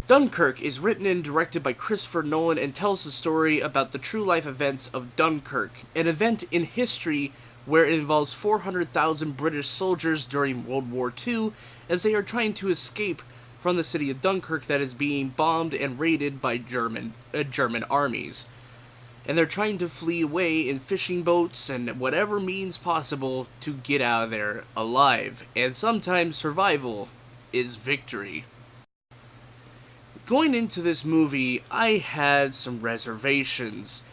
Dunkirk is written and directed by Christopher Nolan and tells the story about the true life events of Dunkirk, an event in history where it involves 400,000 British soldiers during World War II as they are trying to escape from the city of Dunkirk that is being bombed and raided by German armies. And they're trying to flee away in fishing boats and whatever means possible to get out of there alive. And sometimes survival is victory. Going into this movie, I had some reservations,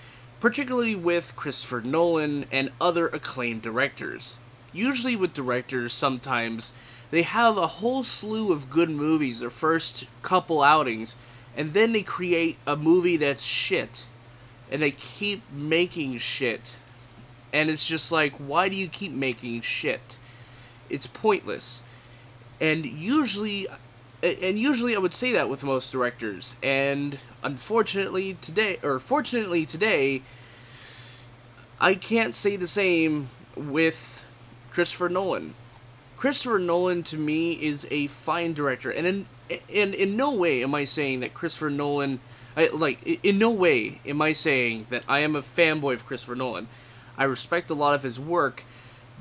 particularly with Christopher Nolan and other acclaimed directors. Usually with directors, sometimes they have a whole slew of good movies their first couple outings, and then they create a movie that's shit. And they keep making shit. And it's just like, why do you keep making shit? It's pointless. And usually I would say that with most directors. And fortunately today, I can't say the same with Christopher Nolan. Christopher Nolan, to me, is a fine director. And in no way am I saying that Christopher Nolan... in no way am I saying that I am a fanboy of Christopher Nolan. I respect a lot of his work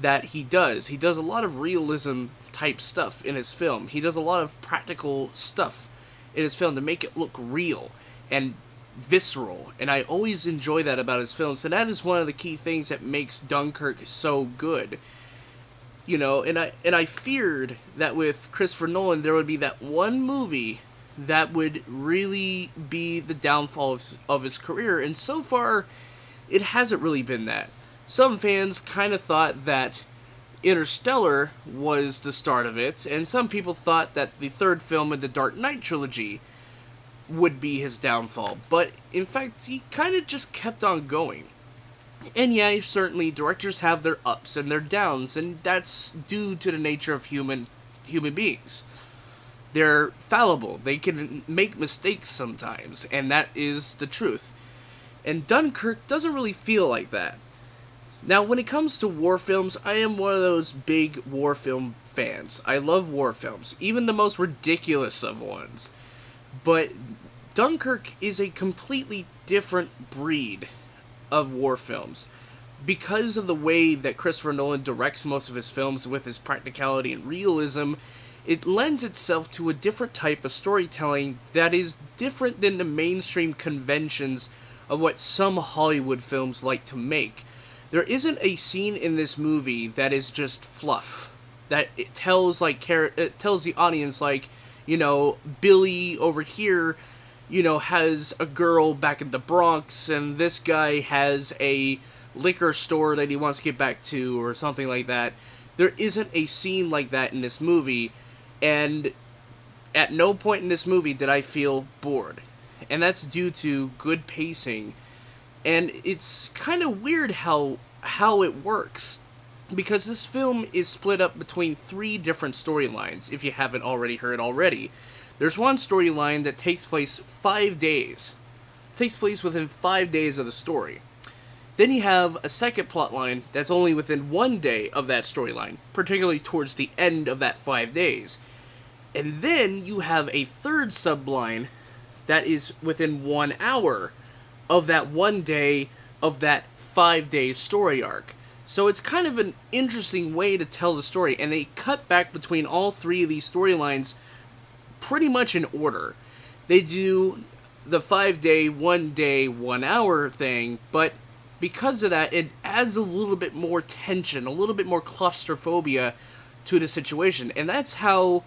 that he does. He does a lot of realism type stuff in his film. He does a lot of practical stuff in his film to make it look real and visceral. And I always enjoy that about his films. And that is one of the key things that makes Dunkirk so good. You know, and I feared that with Christopher Nolan there would be that one movie that would really be the downfall of his career, and so far, it hasn't really been that. Some fans kind of thought that Interstellar was the start of it, and some people thought that the third film in the Dark Knight trilogy would be his downfall, but in fact, he kind of just kept on going. And yeah, certainly, directors have their ups and their downs, and that's due to the nature of human beings. They're fallible. They can make mistakes sometimes, and that is the truth. And Dunkirk doesn't really feel like that. Now, when it comes to war films, I am one of those big war film fans. I love war films, even the most ridiculous of ones. But Dunkirk is a completely different breed of war films. Because of the way that Christopher Nolan directs most of his films with his practicality and realism, it lends itself to a different type of storytelling that is different than the mainstream conventions of what some Hollywood films like to make. There isn't a scene in this movie that is just fluff. That it tells the audience, like, you know, Billy over here, you know, has a girl back in the Bronx, and this guy has a liquor store that he wants to get back to, or something like that. There isn't a scene like that in this movie. And at no point in this movie did I feel bored. And that's due to good pacing. And it's kind of weird how it works. Because this film is split up between 3 different storylines, if you haven't already heard already. There's one storyline that takes place 5 days. It takes place within 5 days of the story. Then you have a second plotline that's only within 1 day of that storyline, particularly towards the end of that 5 days. And then you have a third subline that is within 1 hour of that 1 day of that 5-day story arc. So it's kind of an interesting way to tell the story, and they cut back between all 3 of these storylines pretty much in order. They do the 5-day, 1 day, 1 hour thing, but because of that, it adds a little bit more tension, a little bit more claustrophobia to the situation, and that's how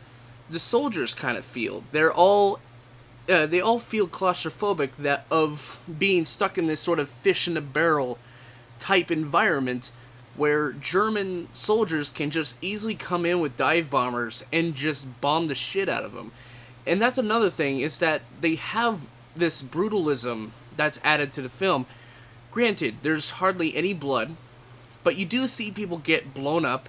the soldiers kind of feel. They all feel claustrophobic of being stuck in this sort of fish in a barrel type environment where German soldiers can just easily come in with dive bombers and just bomb the shit out of them. And that's another thing, is that they have this brutalism that's added to the film. Granted, there's hardly any blood, but you do see people get blown up.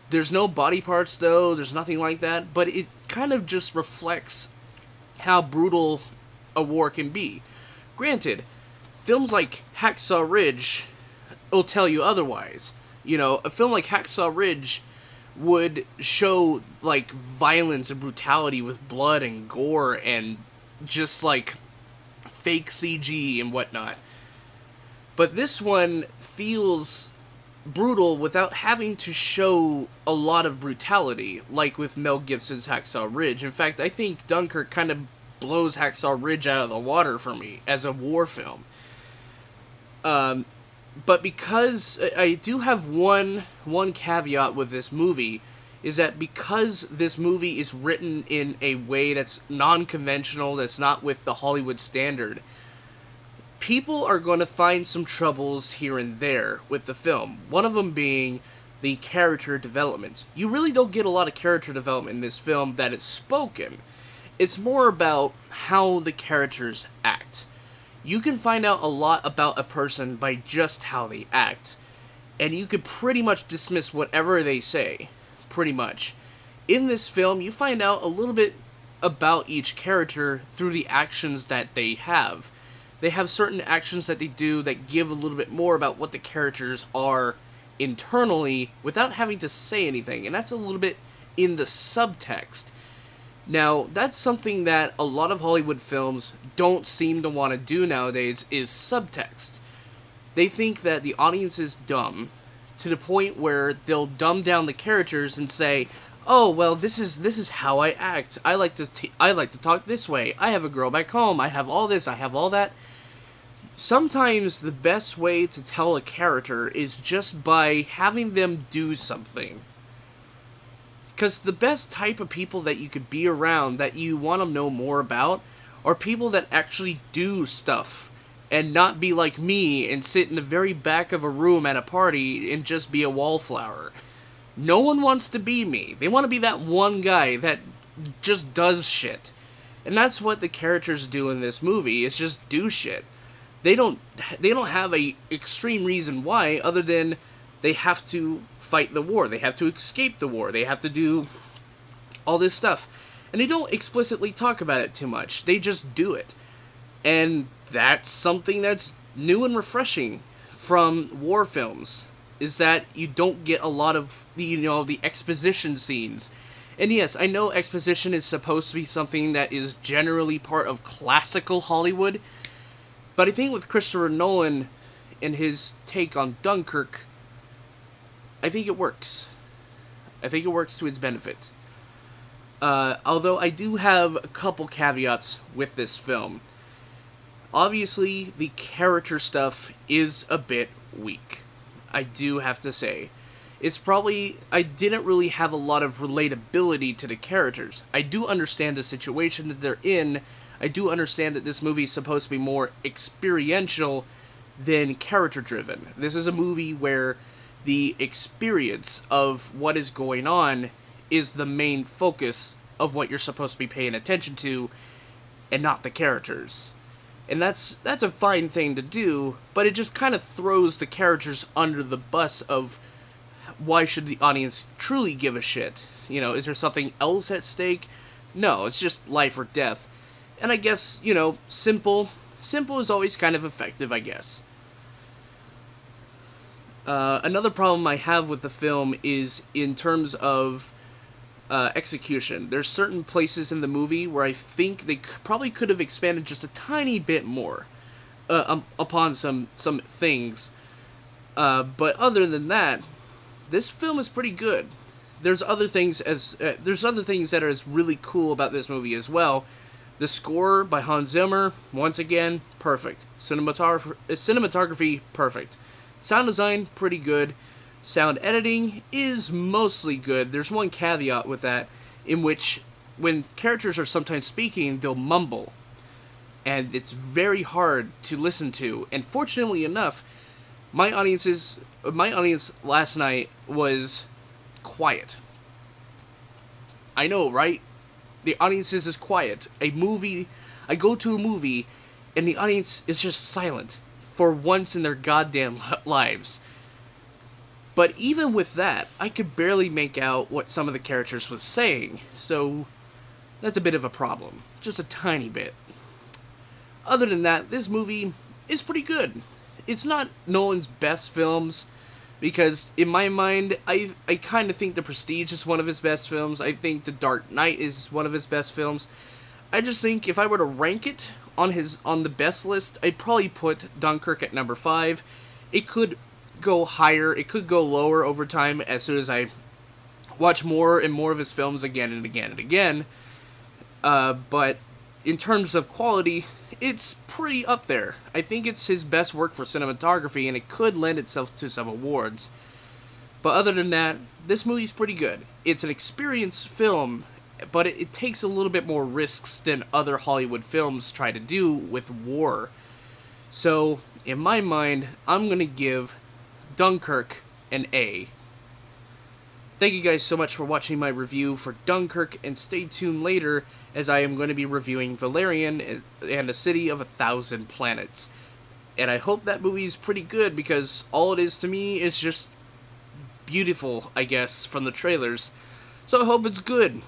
There's no body parts, though. There's nothing like that. But it kind of just reflects how brutal a war can be. Granted, films like Hacksaw Ridge will tell you otherwise. You know, a film like Hacksaw Ridge would show, like, violence and brutality with blood and gore and, just like fake CG and whatnot. But this one feels brutal without having to show a lot of brutality, like with Mel Gibson's Hacksaw Ridge. In fact, I think Dunkirk kind of blows Hacksaw Ridge out of the water for me as a war film. But because I do have one caveat with this movie, is that because this movie is written in a way that's non-conventional, that's not with the Hollywood standard, people are going to find some troubles here and there with the film. One of them being the character development. You really don't get a lot of character development in this film that is spoken. It's more about how the characters act. You can find out a lot about a person by just how they act, and you could pretty much dismiss whatever they say. Pretty much. In this film, you find out a little bit about each character through the actions that they have. They have certain actions that they do that give a little bit more about what the characters are internally without having to say anything, and that's a little bit in the subtext. Now, that's something that a lot of Hollywood films don't seem to want to do nowadays, is subtext. They think that the audience is dumb, to the point where they'll dumb down the characters and say, "Oh, well, this is how I act. I like to talk this way. I have a girl back home. I have all this. I have all that." Sometimes the best way to tell a character is just by having them do something. Because the best type of people that you could be around, that you want to know more about, are people that actually do stuff. And not be like me and sit in the very back of a room at a party and just be a wallflower. No one wants to be me. They want to be that one guy that just does shit. And that's what the characters do in this movie, is just do shit. They don't have a extreme reason why, other than they have to fight the war. They have to escape the war. They have to do all this stuff. And they don't explicitly talk about it too much. They just do it. And that's something that's new and refreshing from war films, is that you don't get a lot of the exposition scenes. And yes, I know exposition is supposed to be something that is generally part of classical Hollywood, but I think with Christopher Nolan and his take on Dunkirk, I think it works. I think it works to its benefit. Although I do have a couple caveats with this film. Obviously, the character stuff is a bit weak. I do have to say. I didn't really have a lot of relatability to the characters. I do understand the situation that they're in. I do understand that this movie is supposed to be more experiential than character-driven. This is a movie where the experience of what is going on is the main focus of what you're supposed to be paying attention to, and not the characters. And that's a fine thing to do, but it just kind of throws the characters under the bus of why should the audience truly give a shit? Is there something else at stake? No, it's just life or death. And I guess, simple is always kind of effective, I guess. Another problem I have with the film is in terms of execution. There's certain places in the movie where I think they probably could have expanded just a tiny bit more upon some things. But other than that, this film is pretty good. There's other things that are really cool about this movie as well. The score by Hans Zimmer, once again, perfect. Cinematography, perfect. Sound design, pretty good. Sound editing is mostly good. There's one caveat with that, in which when characters are sometimes speaking, they'll mumble. And it's very hard to listen to. And fortunately enough, my audience last night was quiet. I know, right? The audience is quiet. I go to a movie, and the audience is just silent for once in their goddamn lives. But even with that, I could barely make out what some of the characters was saying, so that's a bit of a problem. Just a tiny bit. Other than that, this movie is pretty good. It's not Nolan's best films, because in my mind, I kind of think The Prestige is one of his best films. I think The Dark Knight is one of his best films. I just think if I were to rank it on the best list, I'd probably put Dunkirk at number 5. It could go higher, it could go lower over time as soon as I watch more and more of his films again and again and again. But in terms of quality, it's pretty up there. I think it's his best work for cinematography, and it could lend itself to some awards. But other than that, this movie's pretty good. It's an experience film, but it takes a little bit more risks than other Hollywood films try to do with war. So, in my mind, I'm going to give Dunkirk an A. Thank you guys so much for watching my review for Dunkirk, and stay tuned later as I am going to be reviewing Valerian and a City of 1,000 Planets. And I hope that movie is pretty good, because all it is to me is just beautiful, I guess, from the trailers. So I hope it's good.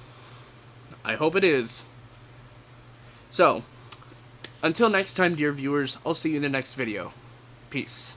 I hope it is. So, until next time, dear viewers, I'll see you in the next video. Peace.